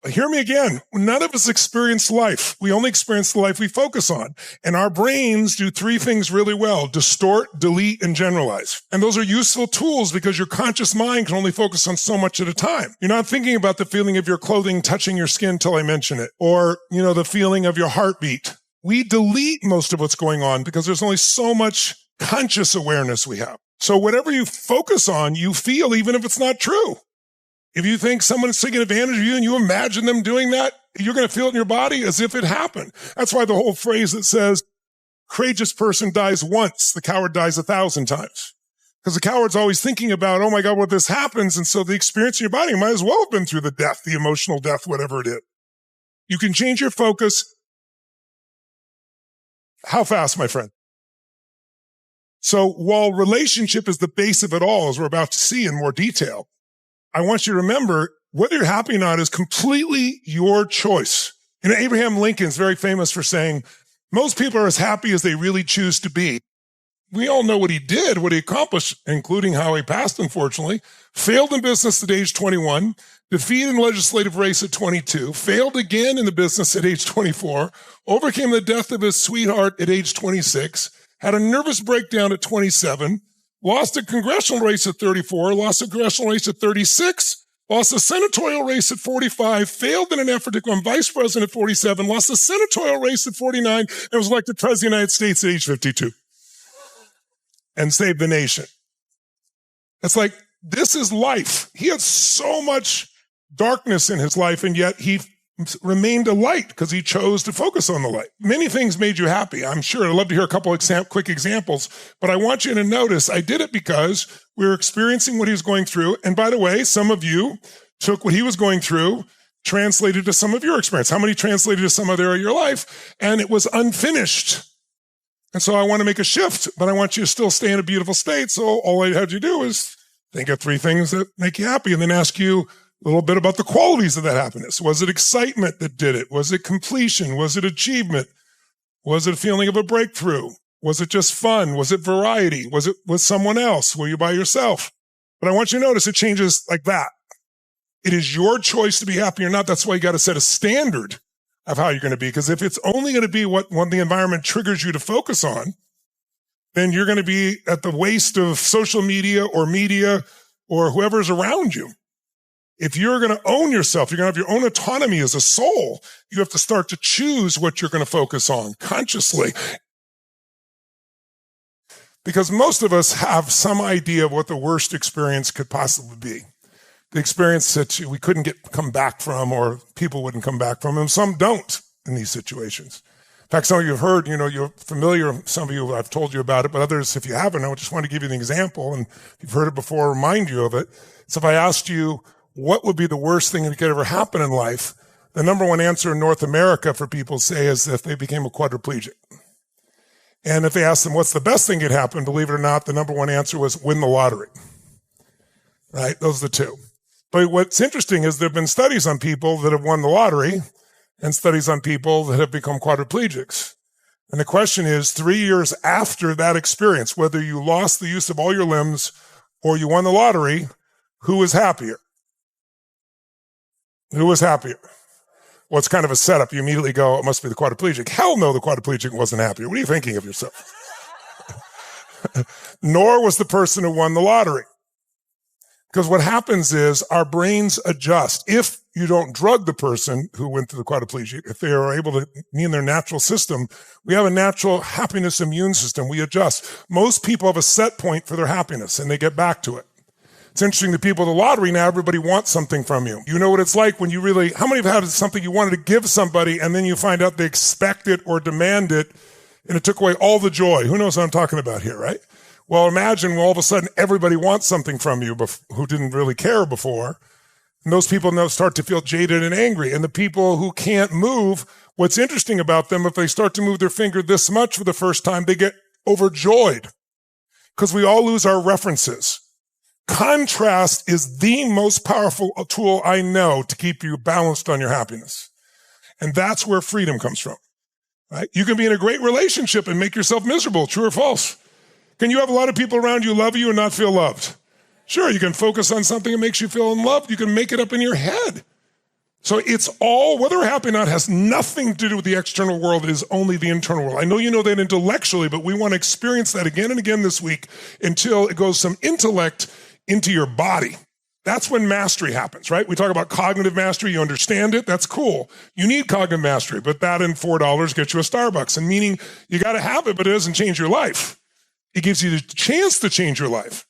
hear me again. None of us experience life. We only experience the life we focus on. And our brains do three things really well: distort, delete, and generalize. And those are useful tools because your conscious mind can only focus on so much at a time. You're not thinking about the feeling of your clothing touching your skin till I mention it, or, the feeling of your heartbeat. We delete most of what's going on because there's only so much conscious awareness we have. So whatever you focus on, you feel, even if it's not true. If you think someone's taking advantage of you and you imagine them doing that, you're going to feel it in your body as if it happened. That's why the whole phrase that says, courageous person dies once, the coward dies 1,000 times. Because the coward's always thinking about, oh my God, what this happens. And so the experience in your body might as well have been through the death, the emotional death, whatever it is. You can change your focus. How fast, my friend? So while relationship is the base of it all, as we're about to see in more detail, I want you to remember whether you're happy or not is completely your choice. Abraham Lincoln's very famous for saying, most people are as happy as they really choose to be. We all know what he did, what he accomplished, including how he passed, unfortunately. Failed in business at age 21, defeated in the legislative race at 22, failed again in the business at age 24, overcame the death of his sweetheart at age 26, had a nervous breakdown at 27, lost a congressional race at 34, lost a congressional race at 36, lost a senatorial race at 45, failed in an effort to become vice president at 47, lost a senatorial race at 49, and was elected president of the United States at age 52. And saved the nation. It's like, this is life. He had so much darkness in his life, and yet he remained a light because he chose to focus on the light. Many things made you happy, I'm sure. I'd love to hear a couple of quick examples, but I want you to notice I did it because we were experiencing what he was going through. And by the way, some of you took what he was going through, translated to some of your experience. How many translated to some other of your life? And it was unfinished. And so I want to make a shift, but I want you to still stay in a beautiful state. So all I had you do is think of three things that make you happy and then ask you a little bit about the qualities of that happiness. Was it excitement that did it? Was it completion? Was it achievement? Was it a feeling of a breakthrough? Was it just fun? Was it variety? Was it with someone else? Were you by yourself? But I want you to notice it changes like that. It is your choice to be happy or not. That's why you got to set a standard of how you're going to be. Because if it's only going to be what the environment triggers you to focus on, then you're going to be at the waste of social media or whoever's around you. If you're going to own yourself, you're going to have your own autonomy as a soul, you have to start to choose what you're going to focus on consciously. Because most of us have some idea of what the worst experience could possibly be. The experience that we couldn't come back from, or people wouldn't come back from, and some don't in these situations. In fact, some of you have heard, you're familiar, some of you, I've told you about it, but others, if you haven't, I just want to give you an example, and if you've heard it before, remind you of it. So if I asked you, what would be the worst thing that could ever happen in life? The number one answer in North America for people say is if they became a quadriplegic. And if they asked them what's the best thing that could happen, believe it or not, the number one answer was win the lottery. Right? Those are the two. But what's interesting is there have been studies on people that have won the lottery and studies on people that have become quadriplegics. And the question is, 3 years after that experience, whether you lost the use of all your limbs or you won the lottery, who was happier? Who was happier? Well, it's kind of a setup. You immediately go, it must be the quadriplegic. Hell no, the quadriplegic wasn't happier. What are you thinking of yourself? Nor was the person who won the lottery. Because what happens is our brains adjust. If you don't drug the person who went through the quadriplegic, if they are able to be in their natural system, we have a natural happiness immune system. We adjust. Most people have a set point for their happiness and they get back to it. It's interesting, the people with the lottery now, everybody wants something from you. You know what it's like when you really, how many have had something you wanted to give somebody and then you find out they expect it or demand it and it took away all the joy? Who knows what I'm talking about here, right? Well, imagine all of a sudden everybody wants something from you who didn't really care before. And those people now start to feel jaded and angry. And the people who can't move, what's interesting about them, if they start to move their finger this much for the first time, they get overjoyed because we all lose our references. Contrast is the most powerful tool I know to keep you balanced on your happiness. And that's where freedom comes from, right? You can be in a great relationship and make yourself miserable, true or false? Can you have a lot of people around you love you and not feel loved? Sure, you can focus on something that makes you feel unloved. You can make it up in your head. So it's all, whether we're happy or not, has nothing to do with the external world. It is only the internal world. I know you know that intellectually, but we want to experience that again and again this week until it goes from intellect into your body. That's when mastery happens, right? We talk about cognitive mastery. You understand it. That's cool. You need cognitive mastery, but that and $4 gets you a Starbucks. And meaning you got to have it, but it doesn't change your life. It gives you the chance to change your life.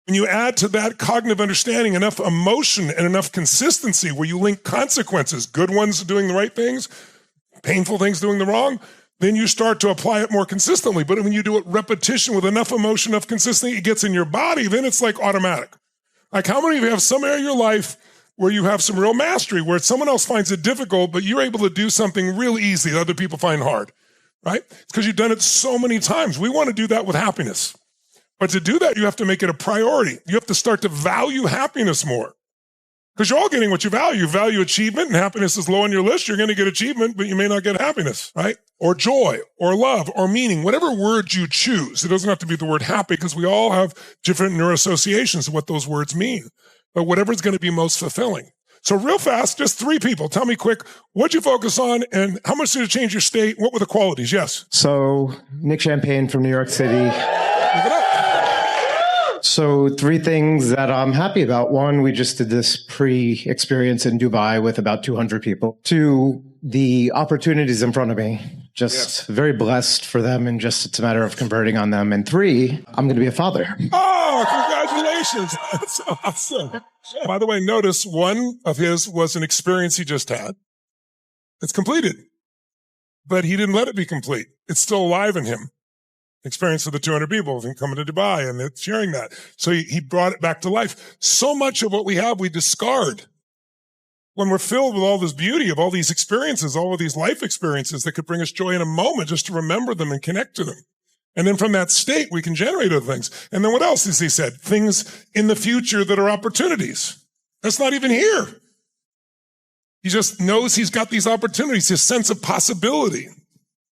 When you add to that cognitive understanding enough emotion and enough consistency where you link consequences, good ones doing the right things, painful things doing the wrong, then you start to apply it more consistently. But when you do it repetition with enough emotion, enough consistency, it gets in your body, then it's like automatic. Like how many of you have some area of your life where you have some real mastery, where someone else finds it difficult, but you're able to do something really easy that other people find hard, right? It's because you've done it so many times. We want to do that with happiness. But to do that, you have to make it a priority. You have to start to value happiness more. Because you're all getting what you value. You value achievement, and happiness is low on your list. You're going to get achievement, but you may not get happiness, right? Or joy, or love, or meaning, whatever word you choose. It doesn't have to be the word happy, because we all have different neuroassociations of what those words mean. But whatever is going to be most fulfilling. So real fast, just 3 people. Tell me quick, what'd you focus on, and how much did it change your state? What were the qualities? Yes. So Nick Champagne from New York City. Give it up. So 3 things that I'm happy about. 1, we just did this pre-experience in Dubai with about 200 people. 2, the opportunities in front of me. Just very blessed for them, and just it's a matter of converting on them. And 3, I'm going to be a father. Oh, congratulations. That's awesome. By the way, notice one of his was an experience he just had. It's completed, but he didn't let it be complete. It's still alive in him. Experience with the 200 people of him coming to Dubai and sharing that. So he brought it back to life. So much of what we have, we discard. When we're filled with all this beauty of all these experiences, all of these life experiences that could bring us joy in a moment, just to remember them and connect to them. And then from that state, we can generate other things. And then what else has he said? Things in the future that are opportunities. That's not even here. He just knows he's got these opportunities, his sense of possibility.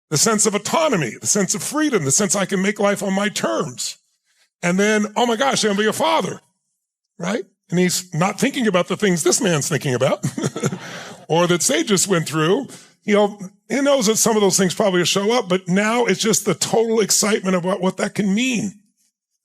The sense of autonomy, the sense of freedom, the sense I can make life on my terms. And then, oh my gosh, I'm going to be a father, right? And he's not thinking about the things this man's thinking about or that they just went through. You know, he knows that some of those things probably will show up, but now it's just the total excitement about what that can mean.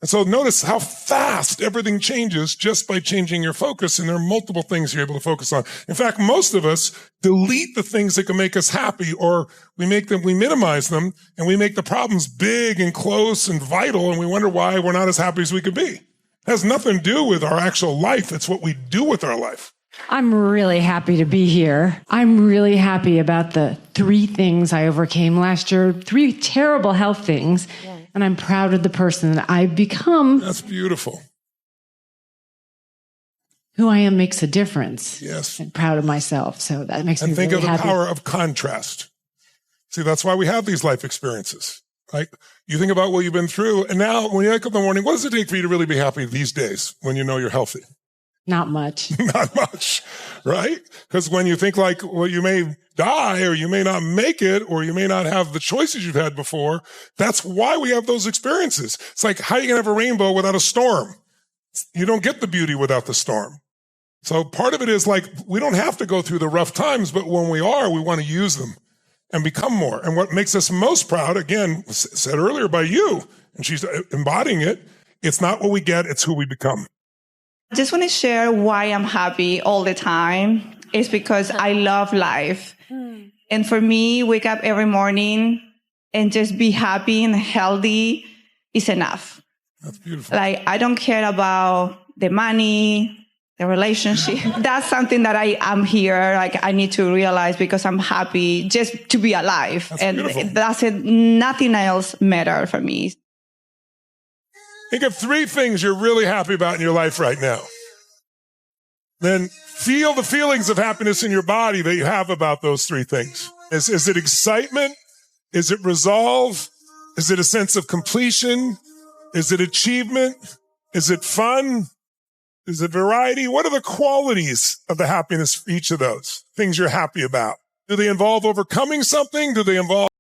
And so notice how fast everything changes just by changing your focus. And there are multiple things you're able to focus on. In fact, most of us delete the things that can make us happy, or we minimize them, and we make the problems big and close and vital. And we wonder why we're not as happy as we could be. It has nothing to do with our actual life. It's what we do with our life. I'm really happy to be here. I'm really happy about the 3 things I overcame last year, 3 terrible health things. Yeah. And I'm proud of the person that I've become. That's beautiful. Who I am makes a difference. Yes. I'm proud of myself. So that makes me really happy. And think of the power of contrast. See, that's why we have these life experiences, right? You think about what you've been through. And now when you wake up in the morning, what does it take for you to really be happy these days when you know you're healthy? Not much. Not much, right? Because when you think like, well, you may die, or you may not make it, or you may not have the choices you've had before, that's why we have those experiences. It's like, how are you going to have a rainbow without a storm? You don't get the beauty without the storm. So part of it is like, we don't have to go through the rough times, but when we are, we want to use them and become more. And what makes us most proud, again, said earlier by you, and she's embodying it, it's not what we get, it's who we become. I just want to share why I'm happy all the time. It's because I love life. And for me, wake up every morning and just be happy and healthy is enough. That's beautiful. Like, I don't care about the money, the relationship. That's something that I am here. Like, I need to realize, because I'm happy just to be alive. That's and beautiful. that's it. Nothing else matters for me. Think of 3 things you're really happy about in your life right now. Then feel the feelings of happiness in your body that you have about those 3 things. Is it excitement? Is it resolve? Is it a sense of completion? Is it achievement? Is it fun? Is it variety? What are the qualities of the happiness for each of those things you're happy about? Do they involve overcoming something? Do they involve